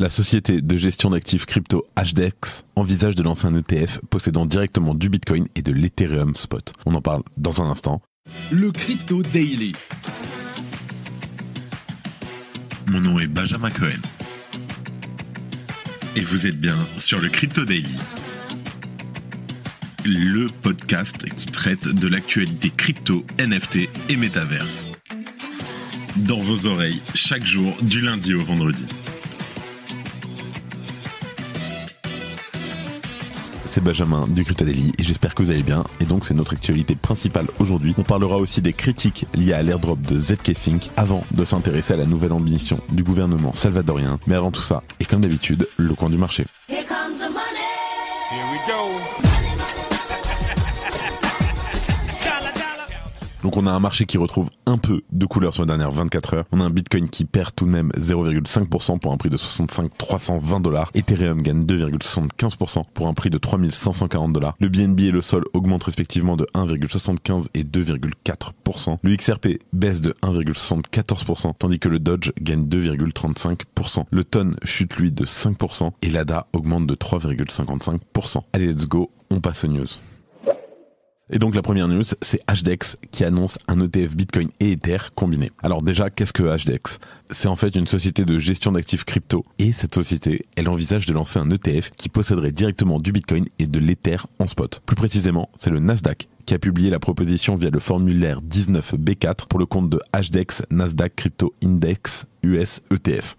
La société de gestion d'actifs crypto HDEX envisage de lancer un ETF possédant directement du Bitcoin et de l'Ethereum spot. On en parle dans un instant. Le Crypto Daily. Mon nom est Benjamin Cohen. Et vous êtes bien sur le Crypto Daily. Le podcast qui traite de l'actualité crypto, NFT et métaverse. Dans vos oreilles, chaque jour, du lundi au vendredi. C'est Benjamin du Crypto Daily et j'espère que vous allez bien. Et donc c'est notre actualité principale aujourd'hui. On parlera aussi des critiques liées à l'airdrop de ZK Sync avant de s'intéresser à la nouvelle ambition du gouvernement salvadorien. Mais avant tout ça, et comme d'habitude, le coin du marché. Here comes the money. Here we go. Donc on a un marché qui retrouve un peu de couleur sur les dernières 24 heures. On a un Bitcoin qui perd tout de même 0,5% pour un prix de 65 320 $. Ethereum gagne 2,75% pour un prix de 3540 $. Le BNB et le Sol augmentent respectivement de 1,75 et 2,4%. Le XRP baisse de 1,74% tandis que le Doge gagne 2,35%. Le TON chute lui de 5% et l'ADA augmente de 3,55%. Allez, let's go, on passe aux news. Et donc la première news, c'est HDEX qui annonce un ETF Bitcoin et Ether combiné. Alors déjà, qu'est-ce que HDEX ? C'est en fait une société de gestion d'actifs crypto et cette société, elle envisage de lancer un ETF qui posséderait directement du Bitcoin et de l'Ether en spot. Plus précisément, c'est le Nasdaq qui a publié la proposition via le formulaire 19B4 pour le compte de HDEX Nasdaq Crypto Index US ETF.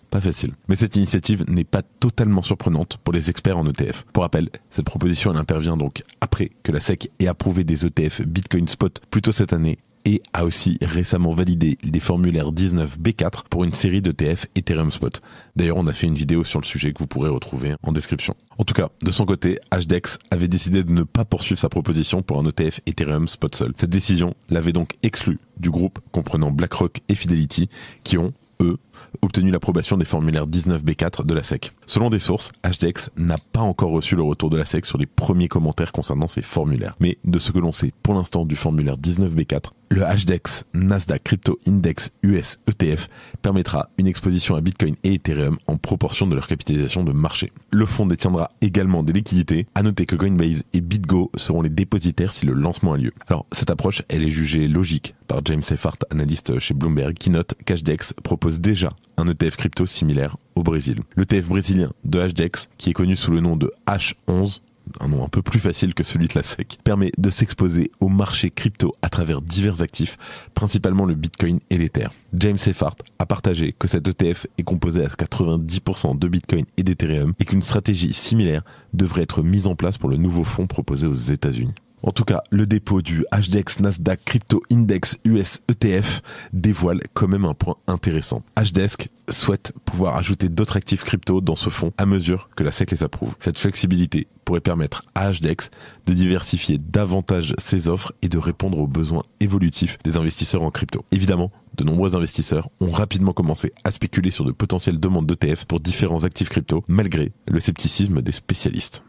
Pas facile. Mais cette initiative n'est pas totalement surprenante pour les experts en ETF. Pour rappel, cette proposition elle intervient donc après que la SEC ait approuvé des ETF Bitcoin Spot plus tôt cette année et a aussi récemment validé des formulaires 19B4 pour une série d'ETF Ethereum Spot. D'ailleurs, on a fait une vidéo sur le sujet que vous pourrez retrouver en description. En tout cas, de son côté, HDEX avait décidé de ne pas poursuivre sa proposition pour un ETF Ethereum Spot seul. Cette décision l'avait donc exclu du groupe comprenant BlackRock et Fidelity qui ont, eux, obtenu l'approbation des formulaires 19B4 de la SEC. Selon des sources, HDEX n'a pas encore reçu le retour de la SEC sur les premiers commentaires concernant ces formulaires. Mais de ce que l'on sait pour l'instant du formulaire 19B4, le HDEX Nasdaq Crypto Index US ETF permettra une exposition à Bitcoin et Ethereum en proportion de leur capitalisation de marché. Le fonds détiendra également des liquidités. À noter que Coinbase et BitGo seront les dépositaires si le lancement a lieu. Alors, cette approche, elle est jugée logique par James Seyffart, analyste chez Bloomberg, qui note qu'HDEX propose déjà un ETF crypto similaire au Brésil. L'ETF brésilien de HDEX, qui est connu sous le nom de H11, un nom un peu plus facile que celui de la SEC, permet de s'exposer au marché crypto à travers divers actifs, principalement le Bitcoin et l'Ether. James Seyffart a partagé que cet ETF est composé à 90% de Bitcoin et d'Ethereum et qu'une stratégie similaire devrait être mise en place pour le nouveau fonds proposé aux États-Unis. En tout cas, le dépôt du HDEX Nasdaq Crypto Index US ETF dévoile quand même un point intéressant. HDEX souhaite pouvoir ajouter d'autres actifs crypto dans ce fonds à mesure que la SEC les approuve. Cette flexibilité pourrait permettre à HDEX de diversifier davantage ses offres et de répondre aux besoins évolutifs des investisseurs en crypto. Évidemment, de nombreux investisseurs ont rapidement commencé à spéculer sur de potentielles demandes d'ETF pour différents actifs crypto, malgré le scepticisme des spécialistes.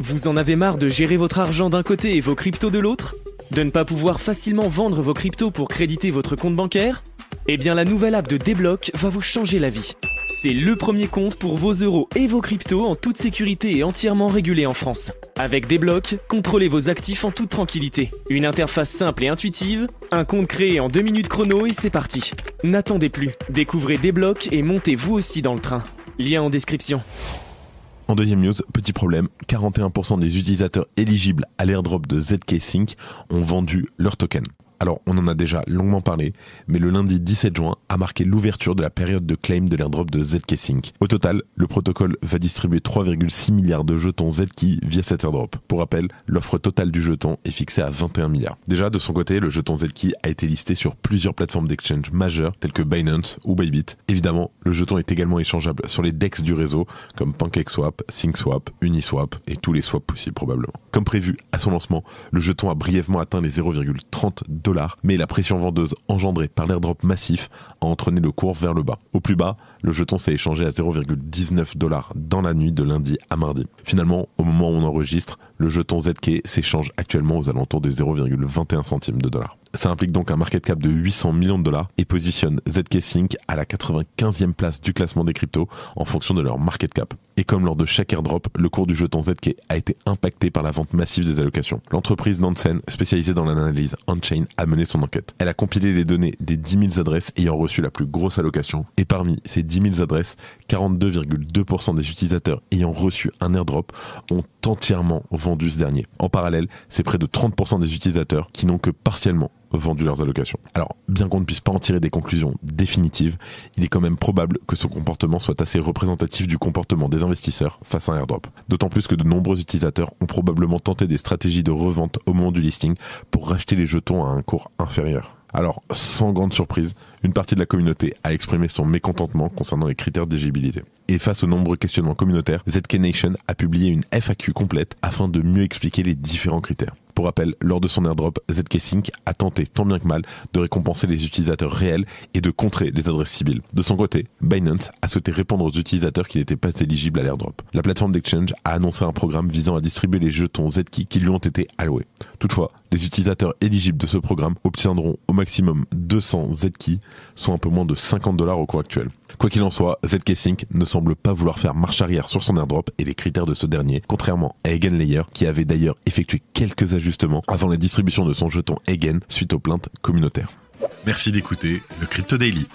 Vous en avez marre de gérer votre argent d'un côté et vos cryptos de l'autre ? De ne pas pouvoir facilement vendre vos cryptos pour créditer votre compte bancaire ? Eh bien la nouvelle app de Débloc va vous changer la vie. C'est le premier compte pour vos euros et vos cryptos en toute sécurité et entièrement régulé en France. Avec Débloc, contrôlez vos actifs en toute tranquillité. Une interface simple et intuitive, un compte créé en 2 minutes chrono et c'est parti. N'attendez plus, découvrez Débloc et montez vous aussi dans le train. Lien en description. En deuxième news, petit problème, 41% des utilisateurs éligibles à l'airdrop de ZK Sync ont vendu leur token. Alors, on en a déjà longuement parlé, mais le lundi 17 juin a marqué l'ouverture de la période de claim de l'airdrop de ZK Sync. Au total, le protocole va distribuer 3,6 milliards de jetons ZK via cet airdrop. Pour rappel, l'offre totale du jeton est fixée à 21 milliards. Déjà, de son côté, le jeton ZK a été listé sur plusieurs plateformes d'exchange majeures, telles que Binance ou Bybit. Évidemment, le jeton est également échangeable sur les DEX du réseau, comme PancakeSwap, SyncSwap, Uniswap et tous les swaps possibles probablement. Comme prévu, à son lancement, le jeton a brièvement atteint les 0,30 $, mais la pression vendeuse engendrée par l'airdrop massif a entraîné le cours vers le bas. Au plus bas, le jeton s'est échangé à 0,19 $ dans la nuit de lundi à mardi. Finalement, au moment où on enregistre, le jeton ZK s'échange actuellement aux alentours des 0,21 centimes de dollars. Ça implique donc un market cap de 800 millions de dollars et positionne ZK Sync à la 95e place du classement des cryptos en fonction de leur market cap. Et comme lors de chaque airdrop, le cours du jeton ZK a été impacté par la vente massive des allocations. L'entreprise Nansen, spécialisée dans l'analyse on-chain, a mené son enquête. Elle a compilé les données des 10 000 adresses ayant reçu la plus grosse allocation. Et parmi ces 10 000 adresses, 42,2% des utilisateurs ayant reçu un airdrop ont entièrement vendu ce dernier. En parallèle, c'est près de 30% des utilisateurs qui n'ont que partiellement vendu leurs allocations. Alors, bien qu'on ne puisse pas en tirer des conclusions définitives, il est quand même probable que ce comportement soit assez représentatif du comportement des investisseurs face à un airdrop. D'autant plus que de nombreux utilisateurs ont probablement tenté des stratégies de revente au moment du listing pour racheter les jetons à un cours inférieur. Alors, sans grande surprise, une partie de la communauté a exprimé son mécontentement concernant les critères d'éligibilité. Et face aux nombreux questionnements communautaires, ZK Nation a publié une FAQ complète afin de mieux expliquer les différents critères. Pour rappel, lors de son airdrop, ZK Sync a tenté tant bien que mal de récompenser les utilisateurs réels et de contrer les adresses cibles. De son côté, Binance a souhaité répondre aux utilisateurs qui n'étaient pas éligibles à l'airdrop. La plateforme d'exchange a annoncé un programme visant à distribuer les jetons ZK qui lui ont été alloués. Toutefois, les utilisateurs éligibles de ce programme obtiendront au maximum 200 ZK, soit un peu moins de $50 au cours actuel. Quoi qu'il en soit, ZK Sync ne semble pas vouloir faire marche arrière sur son airdrop et les critères de ce dernier, contrairement à Eigenlayer, qui avait d'ailleurs effectué quelques ajustements avant la distribution de son jeton Eigen suite aux plaintes communautaires. Merci d'écouter le Crypto Daily.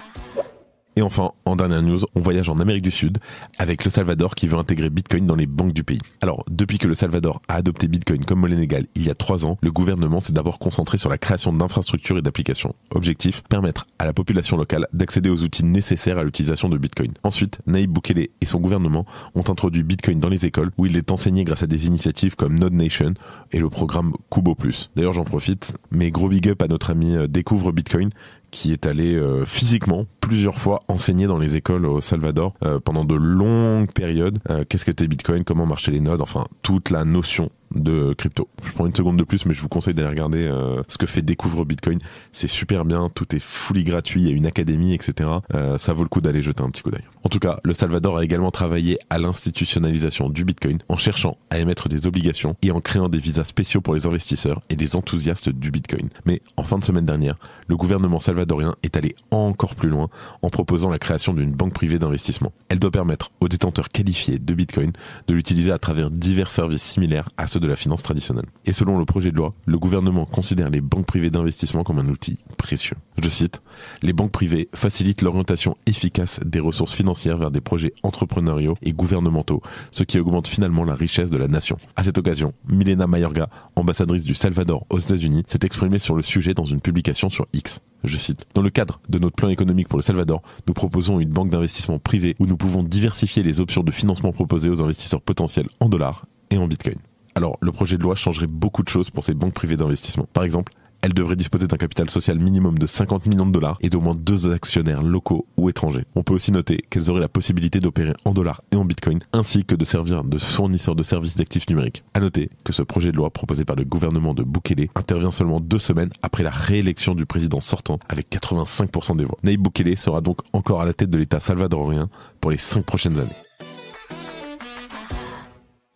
Et enfin, en dernière news, on voyage en Amérique du Sud avec le Salvador qui veut intégrer Bitcoin dans les banques du pays. Alors, depuis que le Salvador a adopté Bitcoin comme monnaie légale il y a 3 ans, le gouvernement s'est d'abord concentré sur la création d'infrastructures et d'applications. Objectif, permettre à la population locale d'accéder aux outils nécessaires à l'utilisation de Bitcoin. Ensuite, Nayib Bukele et son gouvernement ont introduit Bitcoin dans les écoles où il est enseigné grâce à des initiatives comme Node Nation et le programme Kubo Plus. D'ailleurs, j'en profite, mais gros big up à notre ami Découvre Bitcoin qui est allé physiquement plusieurs fois enseigner dans les écoles au Salvador pendant de longues périodes qu'est-ce qu'était Bitcoin, comment marchaient les nodes, enfin toute la notion de crypto. Je prends une seconde de plus, mais je vous conseille d'aller regarder ce que fait Découvre Bitcoin. C'est super bien, tout est fully gratuit, il y a une académie, etc. Ça vaut le coup d'aller jeter un petit coup d'œil. En tout cas, le Salvador a également travaillé à l'institutionnalisation du Bitcoin en cherchant à émettre des obligations et en créant des visas spéciaux pour les investisseurs et les enthousiastes du Bitcoin. Mais en fin de semaine dernière, le gouvernement salvadorien est allé encore plus loin en proposant la création d'une banque privée d'investissement. Elle doit permettre aux détenteurs qualifiés de Bitcoin de l'utiliser à travers divers services similaires à ceux de la finance traditionnelle. Et selon le projet de loi, le gouvernement considère les banques privées d'investissement comme un outil précieux. Je cite, « Les banques privées facilitent l'orientation efficace des ressources financières vers des projets entrepreneuriaux et gouvernementaux, ce qui augmente finalement la richesse de la nation. » À cette occasion, Milena Mayorga, ambassadrice du Salvador aux États-Unis, s'est exprimée sur le sujet dans une publication sur X. Je cite, « Dans le cadre de notre plan économique pour le Salvador, nous proposons une banque d'investissement privée où nous pouvons diversifier les options de financement proposées aux investisseurs potentiels en dollars et en Bitcoin. » Alors, le projet de loi changerait beaucoup de choses pour ces banques privées d'investissement. Par exemple, elles devraient disposer d'un capital social minimum de 50 millions de dollars et d'au moins 2 actionnaires locaux ou étrangers. On peut aussi noter qu'elles auraient la possibilité d'opérer en dollars et en Bitcoin, ainsi que de servir de fournisseurs de services d'actifs numériques. À noter que ce projet de loi proposé par le gouvernement de Bukele intervient seulement 2 semaines après la réélection du président sortant avec 85% des voix. Nayib Bukele sera donc encore à la tête de l'État salvadorien pour les 5 prochaines années.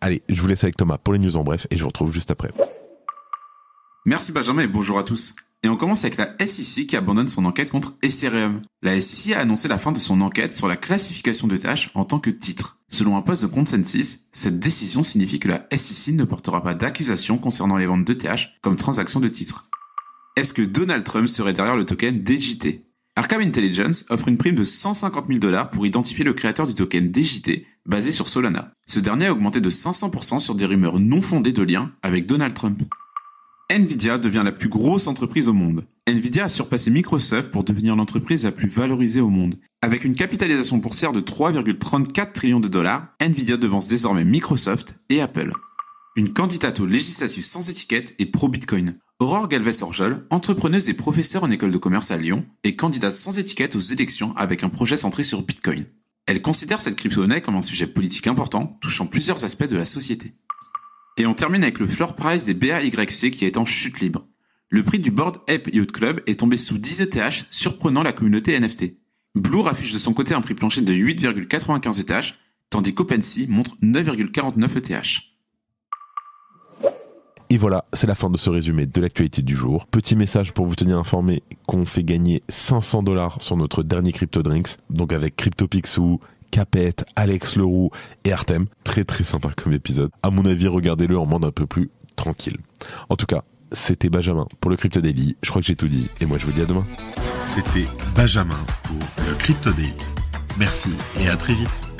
Allez, je vous laisse avec Thomas pour les news en bref et je vous retrouve juste après. Merci Benjamin et bonjour à tous. Et on commence avec la SEC qui abandonne son enquête contre Ethereum. La SEC a annoncé la fin de son enquête sur la classification d'ETH en tant que titre. Selon un post de Consensus, cette décision signifie que la SEC ne portera pas d'accusation concernant les ventes d'ETH comme transaction de titre. Est-ce que Donald Trump serait derrière le token DJT ? Arkham Intelligence offre une prime de $150 000 pour identifier le créateur du token DJT basé sur Solana. Ce dernier a augmenté de 500% sur des rumeurs non fondées de lien avec Donald Trump. Nvidia devient la plus grosse entreprise au monde. Nvidia a surpassé Microsoft pour devenir l'entreprise la plus valorisée au monde. Avec une capitalisation boursière de 3,34 trillions de dollars, Nvidia devance désormais Microsoft et Apple. Une candidate aux législatives sans étiquette est pro-Bitcoin. Aurore Galvez-Orjol, entrepreneuse et professeure en école de commerce à Lyon, est candidate sans étiquette aux élections avec un projet centré sur Bitcoin. Elle considère cette crypto-monnaie comme un sujet politique important, touchant plusieurs aspects de la société. Et on termine avec le floor price des BAYC qui est en chute libre. Le prix du Bored Ape Yacht Club est tombé sous 10 ETH, surprenant la communauté NFT. Blur affiche de son côté un prix plancher de 8,95 ETH, tandis qu'OpenSea montre 9,49 ETH. Et voilà, c'est la fin de ce résumé de l'actualité du jour. Petit message pour vous tenir informé qu'on fait gagner $500 sur notre dernier Crypto Drinks, donc avec CryptoPixou, Capette, Alex Leroux et Artem. Très très sympa comme épisode. À mon avis, regardez-le en mode un peu plus tranquille. En tout cas, c'était Benjamin pour le Crypto Daily. Je crois que j'ai tout dit et moi je vous dis à demain. C'était Benjamin pour le Crypto Daily. Merci et à très vite.